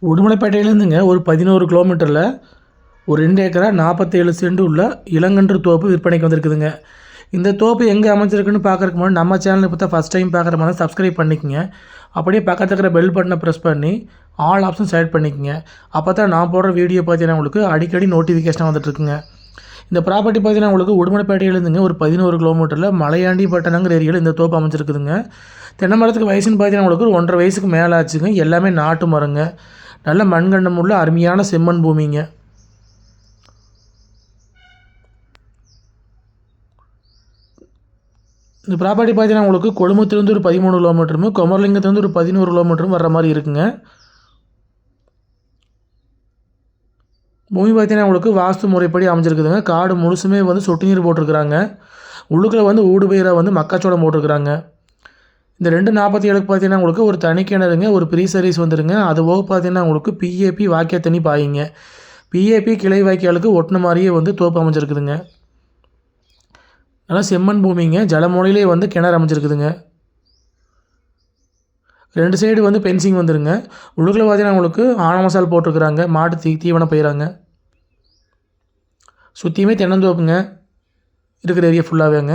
உடுமலைப்பேட்டையிலேருந்துங்க ஒரு 11 கிலோமீட்டரில் ஒரு 2 ஏக்கரா 47 சென்ட் உள்ள இளங்கன்று தோப்பு விற்பனைக்கு வந்திருக்குதுங்க. இந்த தோப்பு எங்கே அமைஞ்சிருக்குன்னு பார்க்குறதுக்கு முன்னாடி நம்ம சேனலை இப்போ தான் ஃபஸ்ட் டைம் பார்க்குற மாதிரி சப்ஸ்கிரைப் பண்ணிக்கங்க. அப்படியே பக்கத்தில் இருக்கிற பெல் பட்டனை ப்ரெஸ் பண்ணி ஆல் ஆப்ஷன் செலக்ட் பண்ணிக்கங்க. அப்போ தான் நான் போடுற வீடியோ பார்த்தீங்கன்னா உங்களுக்கு அடிக்கடி நோட்டிஃபிகேஷன் வந்துட்டுருக்குங்க. இந்த ப்ராப்பர்ட்டி பார்த்தீங்கன்னா உங்களுக்கு உடுமலைப்பேட்டையிலேருந்துங்க ஒரு 11 கிலோமீட்டரில் மலையாண்டி பட்டணங்கிற ஏரியாவில் இந்த தோப்பு அமைஞ்சிருக்குதுங்க. தென்னை மரத்துக்கு வயசுன்னு பார்த்தீங்கன்னா உங்களுக்கு ஒரு 1.5 வயசுக்கு மேலே ஆச்சுங்க. எல்லாமே நாட்டு மரங்க. நல்ல மண்கண்டம் உள்ள அருமையான செம்மண் பூமிங்க. இந்த ப்ராப்பர்ட்டி பார்த்தீங்கன்னா உங்களுக்கு கொழும்புத்துலேருந்து ஒரு 13 கிலோமீட்டரும் குமரலிங்கத்துலேருந்து ஒரு 11 கிலோமீட்டரும் வர்ற மாதிரி இருக்குங்க. பூமி பார்த்தீங்கன்னா உங்களுக்கு வாஸ்து முறைப்படி அமைஞ்சிருக்குதுங்க. காடு முழுசுமே வந்து சொட்டு நீர் போட்டிருக்கிறாங்க. உள்ளுக்குள்ள வந்து ஊடு பயிராக வந்து மக்காச்சோளம் போட்டிருக்கிறாங்க. இந்த 247க்கு பார்த்தீங்கன்னா உங்களுக்கு ஒரு தனி கிணறுங்க, ஒரு ப்ரீ சர்வீஸ் வந்துருங்க. அது போக பார்த்தீங்கன்னா உங்களுக்கு பிஏபி வாய்க்கா தண்ணி பாயிங்க. பிஏபி கிளை வாய்க்காலுக்கு ஒட்டின மாதிரியே வந்து தோப்பு அமைஞ்சிருக்குதுங்க. நல்லா செம்மண் பூமிங்க. ஜலமூலையிலே வந்து கிணறு அமைஞ்சிருக்குதுங்க. 2 சைடு வந்து பென்சிங் வந்துருங்க. உள்ளுக்குள்ள பார்த்தீங்கன்னா உங்களுக்கு ஆன மசால் போட்டிருக்கிறாங்க. மாட்டு தீவனம் பயிராங்க. சுற்றியுமே தென்னந்தோப்புங்க இருக்கிற ஏரியா ஃபுல்லாகவேங்க.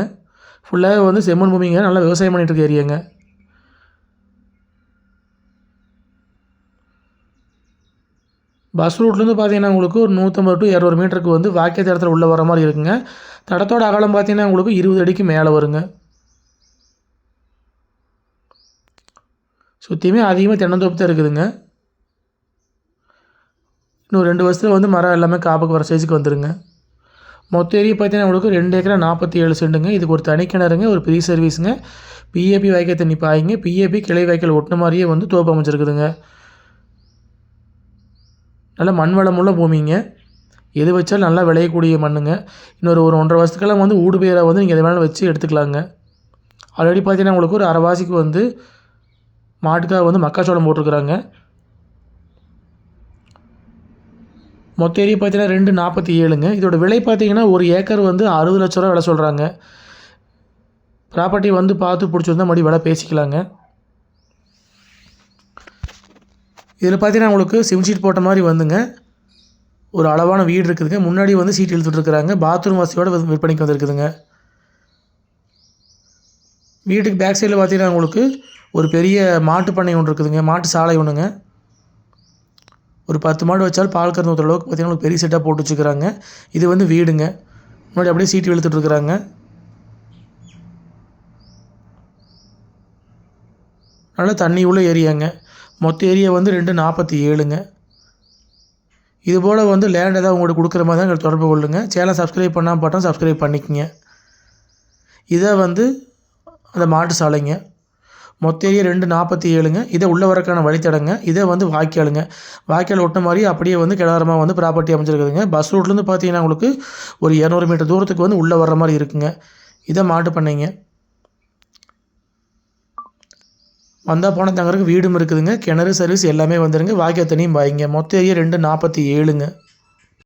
ஃபுல்லாகவே வந்து செம்மண் பூமிங்க. நல்லா விவசாயம் பண்ணிகிட்டு இருக்க ஏரியாங்க. பஸ் ரூட்லேருந்து பார்த்தீங்கன்னா உங்களுக்கு ஒரு 150 to 200 மீட்டருக்கு வந்து வாக்கிய தடத்தில் உள்ளே வர மாதிரி இருக்குங்க. தடத்தோட அகலம் பார்த்தீங்கன்னா உங்களுக்கு 20 அடிக்கு மேலே வருங்க. சுற்றியுமே அதிகமாக தென்னந்தோப்பு தான் இருக்குதுங்க. இன்னும் 2 வருஷத்தில் வந்து மரம் எல்லாமே காப்புக்கு வர ஸ்டேஜுக்கு வந்துடுங்க. மொத்த ஏரியா பார்த்தீங்கன்னா உங்களுக்கு 2 ஏக்கரா 47 சென்ட்டுங்க. இதுக்கு ஒரு தனி கிணறுங்க, ஒரு ப்ரீ சர்வீஸுங்க, பிஏபி வாய்க்கால் தண்ணி பாயிங்க, பிஏபி கிளை வாய்க்கால் ஒட்டின மாதிரியே வந்து தோப்பு அமைச்சிருக்குதுங்க. நல்ல மண் வளமுள்ள பூமிங்க. எது வச்சாலும் நல்லா விளையக்கூடிய மண்ணுங்க. இன்னொரு 1.5 வருஷத்துக்கெல்லாம் வந்து ஊடு பயிராக வந்து நீங்கள் எது வேணாலும் வச்சு எடுத்துக்கலாங்க. ஆல்ரெடி பார்த்தீங்கன்னா உங்களுக்கு ஒரு அரைவாசிக்கு வந்து மாட்டுக்காக வந்து மக்காச்சோளம் போட்டிருக்கிறாங்க. மொத்த ஏரியா பார்த்தீங்கன்னா 247ங்க. இதோட விலை பார்த்தீங்கன்னா ஒரு ஏக்கர் வந்து 60 லட்ச ரூபா விலை சொல்கிறாங்க. ப்ராப்பர்ட்டி வந்து பார்த்து பிடிச்சிருந்தா மறுபடியும் விலை பேசிக்கலாங்க. இதில் பார்த்தீங்கன்னா உங்களுக்கு சிம் ஷீட் போட்ட மாதிரி வந்துங்க. ஒரு அளவான வீடு இருக்குதுங்க. முன்னாடி வந்து சீட் இழுத்துட்ருக்குறாங்க. பாத்ரூம் வசதியோடு விற்பனைக்கு வந்துருக்குதுங்க. வீட்டுக்கு பேக் சைடில் பார்த்தீங்கன்னா உங்களுக்கு ஒரு பெரிய மாட்டு பண்ணை ஒன்று இருக்குதுங்க. மாட்டு சாலை ஒன்றுங்க. ஒரு 10 மாடு வச்சாலும் பால் கறந்து ஊற்றுற அளவுக்கு பார்த்தீங்கன்னா உங்களுக்கு பெரிய செட்டாக போட்டு வச்சுக்கிறாங்க. இது வந்து வீடுங்க. முன்னாடி அப்படியே சீட்டு இழுத்துட்ருக்குறாங்க. நல்லா தண்ணி உள்ள ஏரியாங்க. மொத்த ஏரியா வந்து 247ங்க. இதுபோல் வந்து லேண்ட் ஏதாவது உங்களுக்கு கொடுக்குற மாதிரி தான் எங்களுக்கு தொடர்பு கொள்ளுங்க. சேனல் சப்ஸ்கிரைப் பண்ணாமல் பார்த்தா சப்ஸ்கிரைப் பண்ணிக்கங்க. இதை வந்து அந்த மாட்டு சாலைங்க. மொத்த ஏரியா 247ங்க. இதை உள்ளே வரக்கான வழித்தடங்க. இதை வந்து வாய்க்காலுங்க. வாய்க்கால் ஒட்டின மாதிரி அப்படியே வந்து கிடாரமாக வந்து ப்ராப்பர்ட்டி அமைஞ்சிருக்குதுங்க. பஸ் ரூட்லேருந்து பார்த்தீங்கன்னா உங்களுக்கு ஒரு 200 மீட்டர் தூரத்துக்கு வந்து உள்ளே வர்ற மாதிரி இருக்குங்க. இதை மாட்டு பண்ணைங்க. வந்தால் போனால் தங்கறதுக்கு வீடும் இருக்குதுங்க. கிணறு சர்வீஸ் எல்லாமே வந்துடுங்க. வாய்க்கால் தண்ணியும் பாய்ங்க. மொத்த ஏரியா 247ங்க.